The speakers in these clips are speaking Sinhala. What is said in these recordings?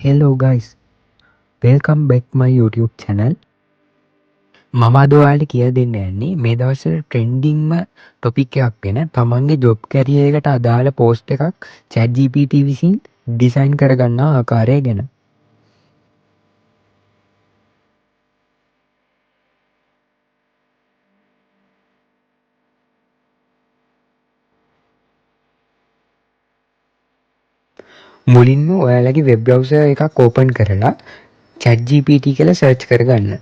Hello guys, welcome back my YouTube channel. මම අද ඔයාලට කියලා දෙන්න යන්නේ මේ දවස්වල ට්‍රෙන්ඩින්ග්ම ටොපික් එකක් ගැන. තමන්ගේ ජොබ් කැරියර් එකට අදාළ පෝස්ට් එකක් chat GPT විසින් ඩිසයින් කරගන්නා ආකාරය ගැන. මුලින්ම ඔයාලගේ වෙබ් බ්‍රවුසර් එකක් ඕපන් කරලා chat GPT කියලා සර්ච් කරගන්න.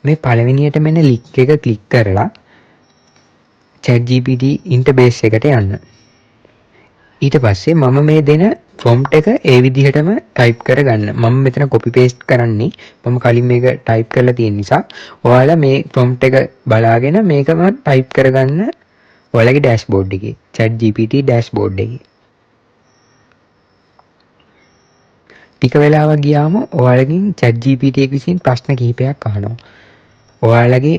මේ පළවෙනියට මෙන්න ලින්ක් එක ක්ලික් කරලා chat GPT ඉන්ටර්ෆේස් එකට යන්න. ඊට පස්සේ මම මේ දෙන ප්‍රොම්ප්ට් එක ඒ විදිහටම ටයිප් කරගන්න. මම මෙතන කොපි පේස්ට් කරන්නේ. මම කලින් මේක ටයිප් කරලා තියෙන නිසා ඔයාලා මේ ප්‍රොම්ප්ට් එක බලාගෙන මේකම ටයිප් කරගන්න ඔයාලගේ ඩෑෂ්බෝඩ් එකේ chat GPT ඩෑෂ්බෝඩ් එකේ. ටික වෙලාවක් ගියාම ඔයාලගෙන් chat GPT එක විසින් ප්‍රශ්න කිහිපයක් අහනවා. ඔයාලගේ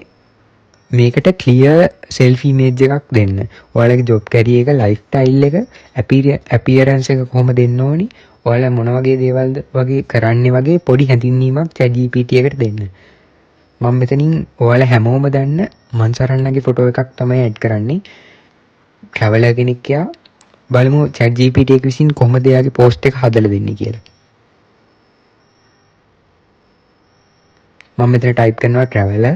මේකට ක්ලියර් සෙල්ෆ් ඉමේජ් එකක් දෙන්න. ඔයාලගේ ජොබ් කැරියර් එක, ලයිෆ් ස්ටයිල් එක, අපියරන්ස් එක කොහොම දෙන්න ඕනි, ඔයාලා මොන වගේ දේවල්ද වගේ කරන්නේ වගේ පොඩි හැඳින්වීමක් chat GPT එකට දෙන්න. මම මෙතනින් ඔයාලා හැමෝම දන්න මන්සරන්නගේ ෆොටෝ එකක් තමයි ඇඩ් කරන්නේ. ට්‍රැවලර් කෙනෙක් කියා බලමු chat GPT එක විසින් කොහොමද එයාගේ පෝස්ට් එක හදලා දෙන්නේ කියලා. මම මෙතන ටයිප් කරනවා ට්‍රැවලර්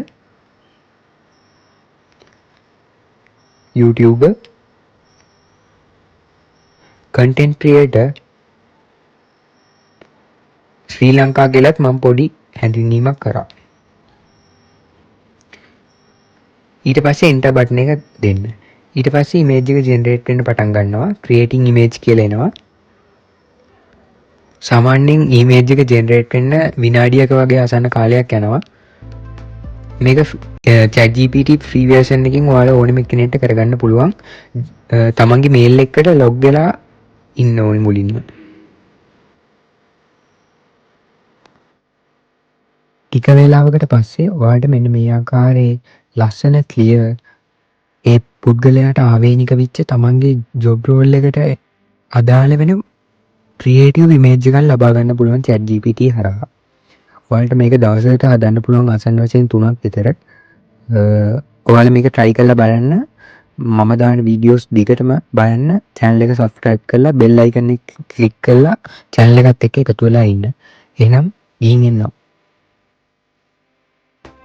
YouTuber, content creator, ශ්‍රී ලංකා කියලත් මම පොඩි හැඳින්වීමක් කරා. ඊට පස්සේ enter බටන් එක දෙන්න. ඊට පස්සේ image එක generate වෙන්න පටන් ගන්නවා. creating image කියලා එනවා. සාමාන්‍යයෙන් image එක generate වෙන්න විනාඩියක වගේ ආසන්න කාලයක් යනවා. මේක chat GPT free version එකකින් ඔයාලා ඕනෙම කෙනෙක්ට කරගන්න පුළුවන්. තමන්ගේ mail එකකට log වෙලා ඉන්න ඕනේ මුලින්ම. ටික වේලාවකට පස්සේ ඔයාලට මෙන්න මේ ආකාරයේ ලස්සන ක්ලියර් ඒ පුද්ගලයාට ආවේනික වෙච්ච තමන්ගේ ජොබ් රෝල් එකට අදාළ වෙන ක්‍රියේටිව් ඉමේජ් එකක් ලබා ගන්න පුළුවන් chat GPT හරහා. ඔයාලට මේක දවසකට හදන්න පුළුවන් ආසන්න වශයෙන් 3ක් විතර. ඔයාලා මේක try කරලා බලන්න. මම දාන වීඩියෝස් දිගටම බලන්න. channel එක subscribe කරලා bell icon එක click කරලා channel එකත් එක්ක එකතු වෙලා ඉන්න. එහෙනම් ගිහින් එන්නම්.